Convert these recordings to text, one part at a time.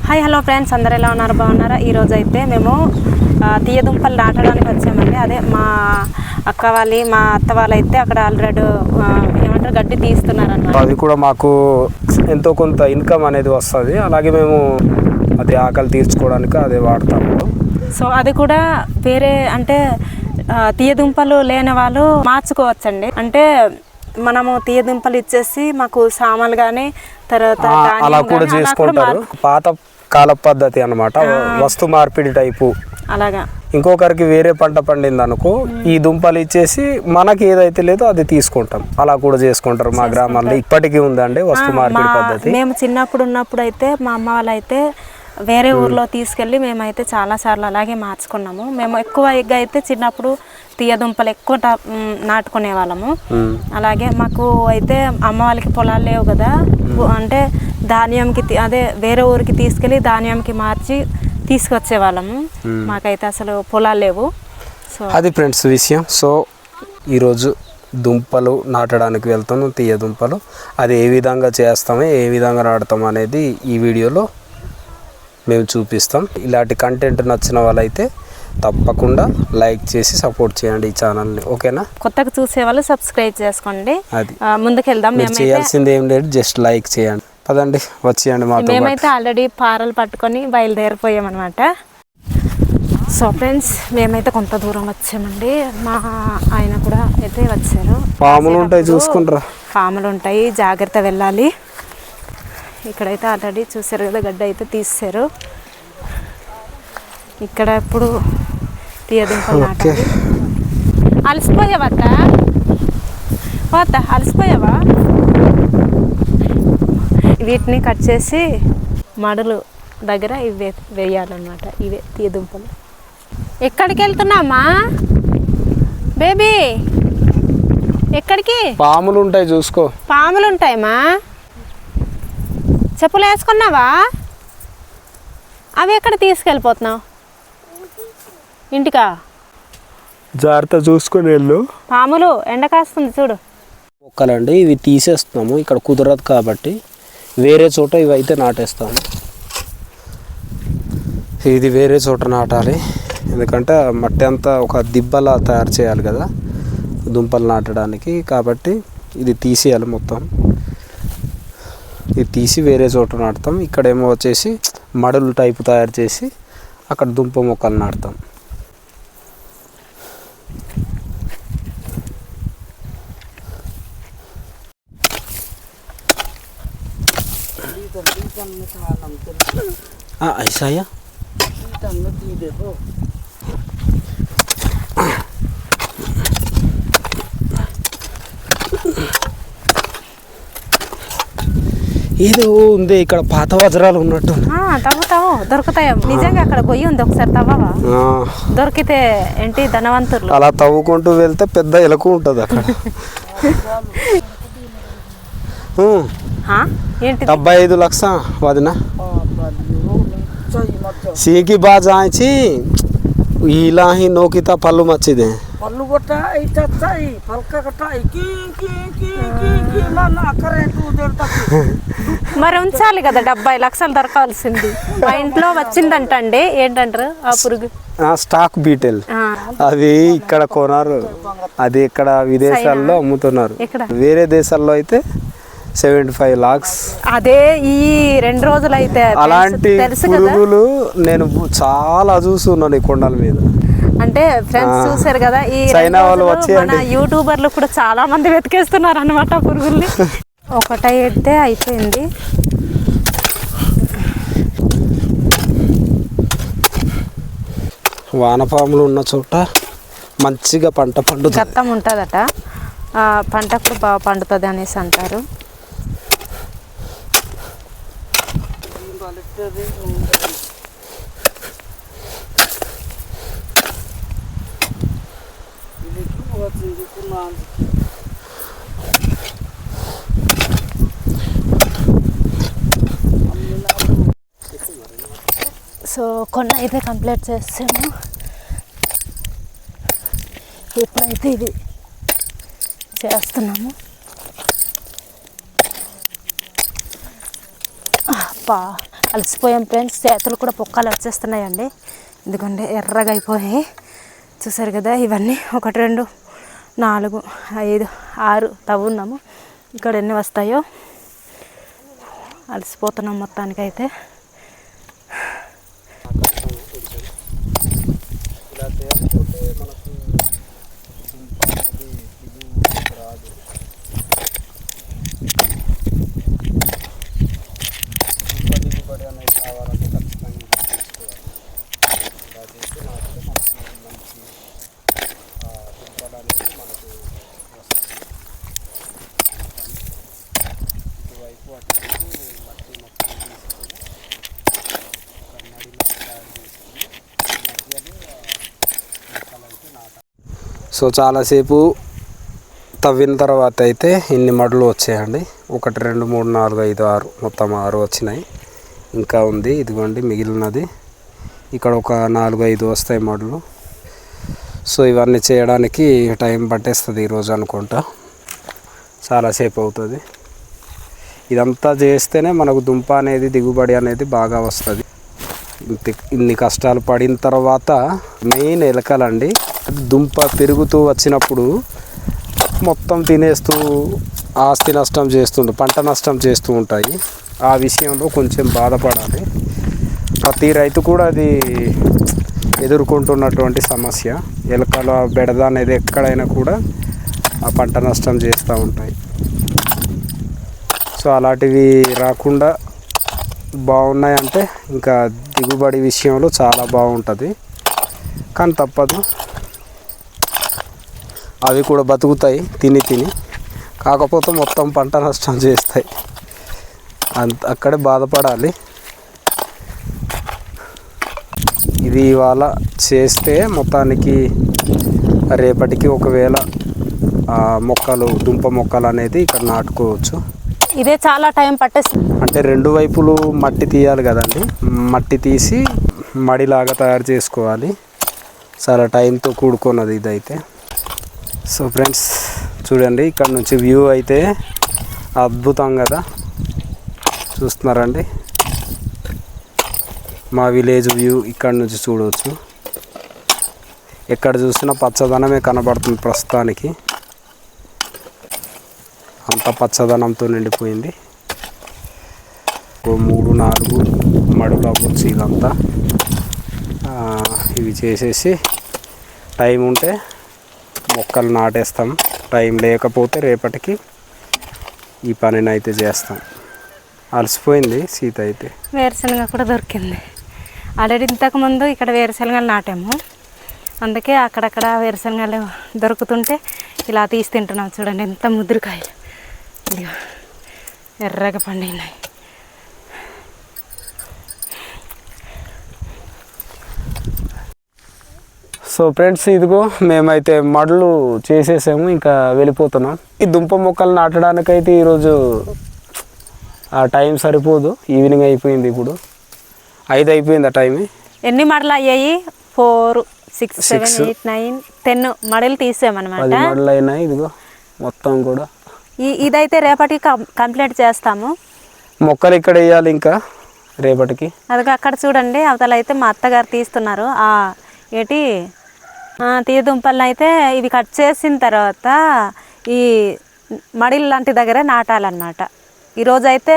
Hi hello friends, అందరు ఎలా ఉన్నారు? బాగున్నారా? ఈరోజు అయితే మేము తీయ దుంపలు నాటడానికి వచ్చామండి. అదే మా అక్క వాళ్ళు మా అత్త వాళ్ళు అయితే అక్కడ ఆల్రెడీ ఏమంటారు గడ్డి తీస్తున్నారు అన్నమాట. అది కూడా మాకు ఎంతో కొంత ఇన్కమ్ అనేది వస్తుంది. అలాగే మేము అది ఆకలి తీర్చుకోవడానికి అదే వాడతాము. సో అది కూడా వేరే అంటే తీయ దుంపలు లేని వాళ్ళు మార్చుకోవచ్చండి. అంటే మనము తీయ దుంపలు ఇచ్చేసి మాకు సామాన్లు కానీ తర్వాత అలా కూడా చేసుకుంటారు. పాత కాల పద్ధతి అన్నమాట, వస్తు మార్పిడి టైపు. అలాగా ఇంకొకరికి వేరే పంట పండింది అనుకో, ఈ దుంపలు ఇచ్చేసి మనకి ఏదైతే లేదో అది తీసుకుంటాం. అలా కూడా చేసుకుంటారు మా గ్రామాల్లో. ఇప్పటికీ ఉందండి వస్తు మార్పిడి పద్ధతి. మేము చిన్నప్పుడు ఉన్నప్పుడు అయితే మా అమ్మ వాళ్ళు అయితే వేరే ఊర్లో తీసుకెళ్ళి మేమైతే చాలాసార్లు అలాగే మార్చుకున్నాము. మేము ఎక్కువ అయితే చిన్నప్పుడు తీయ దుంపలు ఎక్కువ నాటుకునే వాళ్ళము. అలాగే మాకు అయితే అమ్మ వాళ్ళకి పొలాలు లేవు కదా, అంటే ధాన్యంకి అదే వేరే ఊరికి తీసుకెళ్ళి ధాన్యంకి మార్చి తీసుకొచ్చే వాళ్ళము. మాకైతే అసలు పొలాలు లేవు. సో అది ఫ్రెండ్స్ విషయం. సో ఈరోజు దుంపలు నాటడానికి వెళ్తున్నాం, తీయ దుంపలు. అది ఏ విధంగా చేస్తామో ఏ విధంగా నాటుతాం అనేది ఈ వీడియోలో మేము చూపిస్తాం. ఇలాంటి కంటెంట్ నచ్చిన వాళ్ళైతే తప్పకుండా లైక్ చేసి సపోర్ట్ చేయండి ఈ ఛానల్ని, ఓకేనా? కొత్తగా చూసే వాళ్ళు సబ్స్క్రైబ్ చేసుకోండి. అది ముందుకెళ్దాం. మీరు చేయాల్సింది ఏం లేదు, జస్ట్ లైక్ చేయండి. పదండి వచ్చేయండి మాతో. మేమైతే ఆల్రెడీ పారలు పట్టుకొని బయలుదేరిపోయామన్నమాట. సో ఫ్రెండ్స్, మేమైతే కొంత దూరం వచ్చామండి. మా ఆయన కూడా అయితే వచ్చారు. పాములు ఉంటాయి, చూసుకుంటారా? పాములు ఉంటాయి, జాగ్రత్త వెళ్ళాలి. ఇక్కడైతే ఆల్రెడీ చూసారు కదా, గడ్డ అయితే తీసారు. ఇక్కడ ఇప్పుడు తీయదుంపలు నాటాలి. అలసిపోయావా? అలసిపోయావా? వీటిని కట్ చేసి మడులు దగ్గర ఇవే వేయాలన్నమాట. ఇవే తీయదుంపలు. ఎక్కడికి వెళ్తున్నామా బేబీ? ఎక్కడికి? పాములు ఉంటాయి, చూసుకో. పాములు ఉంటాయమ్మా. చెప్పులు వేసుకున్నావా? అవి ఎక్కడ తీసుకెళ్ళిపోతున్నావు? ఇంటికా? జాగ్రత్త చూసుకొని వెళ్ళు. పాములు ఎండ కాస్తుంది చూడు. మొక్కలండి ఇవి తీసేస్తున్నాము, ఇక్కడ కుదరదు కాబట్టి వేరే చోట ఇవి అయితే నాటేస్తాము. ఇది వేరే చోట నాటాలి, ఎందుకంటే మట్టి అంతా ఒక దిబ్బలా తయారు చేయాలి కదా దుంపలు నాటడానికి. కాబట్టి ఇది తీసేయాలి మొత్తం. ఇది తీసి వేరే చోట నాటుతాం. ఇక్కడేమో వచ్చేసి మడులు టైపు తయారు చేసి అక్కడ దుంప మొక్కలు నాటుతాం. ఐసాయా ఏదో ఉంది ఇక్కడ, పాత వజ్రాలు ఉన్నట్టు. తవ్వుతావు, దొరుకుతాయో నిజంగా. అక్కడ గొయ్యి ఉంది, ఒకసారి తవ్వవా? దొరికితే ఏంటి ధనవంతులు. అలా తవ్వుకుంటూ వెళ్తే పెద్ద ఎలుక ఉంటుంది అక్కడ. 75 లక్ష వదిన సీకి బాగా ఆచి ఇలా హీ నోకితా పళ్ళు మచ్చిదే. మరి ఉంచాలి కదా, 70 లక్షలు దొరకాల్సింది. మా ఇంట్లో వచ్చిందంటండి. ఏంటంటారు ఆ పురుగు? Stock beetle. అది ఇక్కడ కొనారు, అది ఇక్కడ విదేశాల్లో అమ్ముతున్నారు. వేరే దేశాల్లో అయితే 75 lakhs. అదే ఈ 2 రోజులు అయితే అలాంటి పురుగులు నేను చాలా చూస్తున్నాను ఈ కొండల మీద. అంటే ఫ్రెండ్స్ చూసారు కదా, ఈ చైనా వాళ్ళు మన యూట్యూబర్లు కూడా చాలా మంది వెతికేస్తున్నారు అన్నమాట పురుగుల్ని. ఒకటైతే అయిపోయింది. వానపాములు ఉన్న చోట మంచిగా పంట పండుతుంది. గత్తం ఉంటుందట, పంట కూడా బాగా పండుతుంది అనేసి అంటారు. సో కొన్ని అయితే కంప్లీట్ చేసాము. ఇప్పుడైతే ఇది చేస్తున్నాము. అలసిపోయాం ఫ్రెండ్స్, చేతులు కూడా పొక్కలు వచ్చేస్తున్నాయండి. ఎందుకంటే ఎర్రగా అయిపోయి చూసారు కదా. ఇవన్నీ 1 2 4 5 6 తవ్వున్నాము. ఇక్కడ ఎన్ని వస్తాయో. అలసిపోతున్నాం మొత్తానికైతే. సో చాలాసేపు తవ్విన తర్వాత అయితే ఇన్ని మడులు వచ్చాయండి. 1 2 3 4 5 6 మొత్తం 6 వచ్చినాయి. ఇంకా ఉంది ఇదిగోండి మిగిలినది. ఇక్కడ ఒక 4 5 వస్తాయి మడులు. సో ఇవన్నీ చేయడానికి టైం పట్టేస్తుంది ఈరోజు అనుకుంటా. చాలాసేపు అవుతుంది. ఇదంతా చేస్తేనే మనకు దుంప అనేది దిగుబడి అనేది బాగా వస్తుంది. ఇన్ని కష్టాలు పడిన తర్వాత మెయిన్ ఎలకలండి. దుంప పెరుగుతూ వచ్చినప్పుడు మొత్తం తినేస్తూ ఆస్తి నష్టం చేస్తుంది, పంట నష్టం చేస్తూ ఉంటాయి. ఆ విషయంలో కొంచెం బాధపడాలి. ప్రతి రైతు కూడా అది ఎదుర్కొంటున్నటువంటి సమస్య. ఎలకల బెడద అనేది ఎక్కడైనా కూడా ఆ పంట నష్టం చేస్తూ ఉంటాయి. సో అలాంటివి రాకుండా బాగున్నాయంటే ఇంకా దిగుబడి విషయంలో చాలా బాగుంటుంది. కానీ తప్పదు, అవి కూడా బతుకుతాయి తిని. కాకపోతే మొత్తం పంట నష్టం చేస్తాయి. అక్కడే బాధపడాలి. ఇది ఇవాళ చేస్తే మొత్తానికి రేపటికి ఒకవేళ దుంప మొక్కలు అనేది ఇక్కడ నాటుకోవచ్చు. ఇదే చాలా టైం పట్టేస్తుంది. అంటే 2 వైపులు మట్టి తీయాలి కదండి. మట్టి తీసి మడిలాగా తయారు చేసుకోవాలి. చాలా టైంతో కూడుకున్నది ఇదైతే. సో ఫ్రెండ్స్ చూడండి, ఇక్కడ నుంచి వ్యూ అయితే అద్భుతం కదా. చూస్తున్నారండి, మా విలేజ్ వ్యూ ఇక్కడ నుంచి చూడవచ్చు. ఎక్కడ చూసినా పచ్చదనమే కనబడుతుంది ప్రస్తుతానికి. అంత పచ్చదనంతో నిండిపోయింది. 3 4 మడులు అవ్వచ్చు ఇదంతా. ఇవి చేసేసి టైం ఉంటే మొక్కలు నాటేస్తాం. టైం లేకపోతే రేపటికి ఈ పనిని అయితే చేస్తాం. అలసిపోయింది సీత అయితే. వేరుశనగ కూడా దొరికింది. ఆల్రెడీ ఇంతకుముందు ఇక్కడ వేరుశనగలు నాటాము. అందుకే అక్కడక్కడ వేరుశనగలు దొరుకుతుంటే ఇలా తీసి తింటున్నాం. చూడండి ఎంత ముద్రకాయలు ఎర్రగా పండినాయి. సో ఫ్రెండ్స్ ఇదిగో మేమైతే మడులు చేసేసాము, ఇంకా వెళ్ళిపోతున్నాం. ఈ దుంప మొక్కలు నాటడానికైతే ఈరోజు ఆ టైం సరిపోదు. ఈవినింగ్ అయిపోయింది, ఇప్పుడు 5 అయిపోయింది ఆ టైం. ఎన్ని మడలు అయ్యాయి? 4 6 7 8 9 10 మడలు తీసామన్నమాట. 10 మడలు అయినాయి. ఇదిగో మొత్తం కూడా ఇదైతే రేపటికి కంప్లీట్ చేస్తాము. మొక్కలు ఇక్కడ వేయాలి ఇంకా రేపటికి. అది అక్కడ చూడండి, అవతల అయితే మా అత్తగారు తీస్తున్నారు. ఏంటి తీయ దుంపలను అయితే ఇవి కట్ చేసిన తర్వాత ఈ మడిల్ లాంటి దగ్గర నాటాలన్నమాట. ఈరోజు అయితే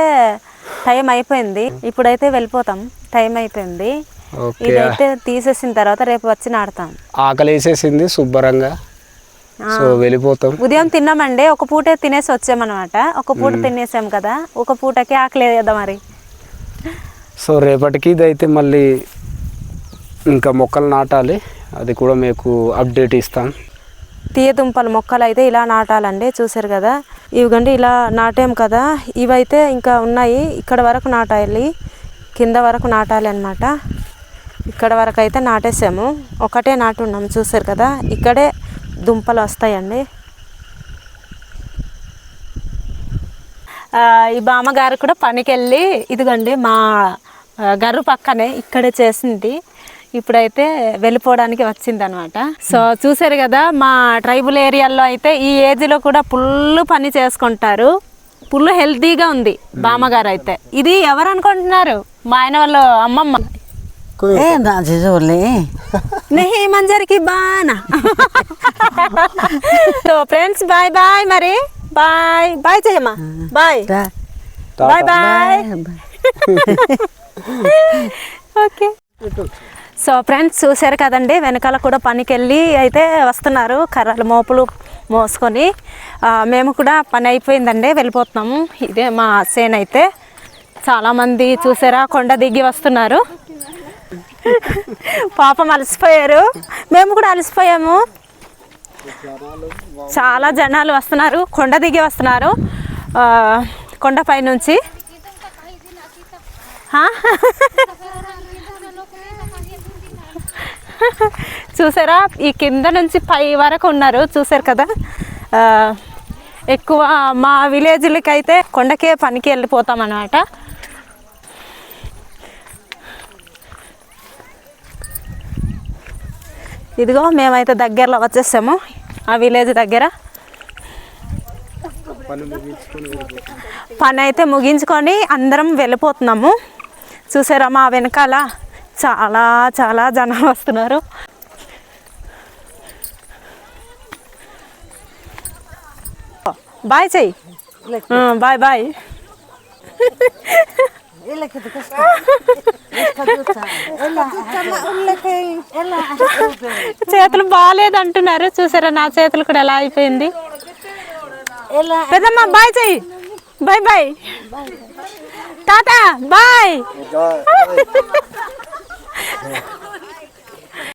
టైం అయిపోయింది, ఇప్పుడైతే వెళ్ళిపోతాం. టైం అయిపోయింది. ఇదైతే తీసేసిన తర్వాత రేపు వచ్చి నాటుతాం. ఆకలి వేసేసింది శుభ్రంగా. సో వెళ్ళిపోతాం. ఉదయం తిన్నామండి, ఒక పూటే తినేసి వచ్చామన్నమాట. ఒక పూట తినేసాం కదా, ఒక పూటకి ఆకలి కదా మరి. సో రేపటికి ఇదైతే మళ్ళీ ఇంకా మొక్కలు నాటాలి. అది కూడా మీకు అప్డేట్ ఇస్తాం. తీయ దుంపల మొక్కలు అయితే ఇలా నాటాలండి. చూసారు కదా, ఇవిగండి ఇలా నాటాం కదా. ఇవైతే ఇంకా ఉన్నాయి, ఇక్కడ వరకు నాటాలి, కింద వరకు నాటాలి అన్నమాట. ఇక్కడ వరకు అయితే నాటేసాము, ఒకటే నాటున్నాము. చూసారు కదా, ఇక్కడే దుంపలు వస్తాయండి. ఈ బామ్మగారు కూడా పనికి వెళ్ళి ఇదిగోండి మా గర్రు పక్కనే ఇక్కడే చేసింది. ఇప్పుడైతే వెళ్ళిపోవడానికి వచ్చింది అనమాట. సో చూసారు కదా, మా ట్రైబల్ ఏరియాలో అయితే ఈ ఏజ్లో కూడా ఫుల్ పని చేసుకుంటారు. ఫుల్ హెల్తీగా ఉంది బామ్మగారు అయితే. ఇది ఎవరు అనుకుంటున్నారు? మా ఆయన వాళ్ళ అమ్మమ్మ నెహి మంజరికి బానా. సో ఫ్రెండ్స్ బాయ్ బాయ్ మరి బాయ్ బాయ్ చేయమ్మా bye bye bye. Okay so friends చూశారు కదండి, వెనకాల కూడా పనికి వెళ్ళి అయితే వస్తున్నారు కర్రలు మోపులు మోసుకొని. మేము కూడా పని అయిపోయిందండి, వెళ్ళిపోతున్నాము. ఇదే మా సేన్ అయితే చాలామంది చూసారా కొండ దిగి వస్తున్నారు. పాపం అలసిపోయారు, మేము కూడా అలసిపోయాము. చాలా జనాలు వస్తున్నారు, కొండ దిగి వస్తున్నారు కొండపై నుంచి. చూసారా ఈ కింద నుంచి పై వరకు ఉన్నారు, చూసారు కదా. ఎక్కువ మా విలేజ్లకి అయితే కొండకే పనికి వెళ్ళిపోతాం అన్నమాట. ఇదిగో మేమైతే దగ్గరలో వచ్చేసాము ఆ విలేజ్ దగ్గర. పని అయితే ముగించుకొని అందరం వెళ్ళిపోతున్నాము. చూసారా మా వెనకాల చాలా చాలా జనాలు వస్తున్నారు. బాయ్ చెయ్యి, బాయ్ బాయ్. చేతులు బాగాలేదు అంటున్నారు, చూసారా నా చేతులు కూడా ఎలా అయిపోయింది. పెద్దమ్మ బాయ్ చెయ్యి, బాయ్ బాయ్ టాటా బాయ్.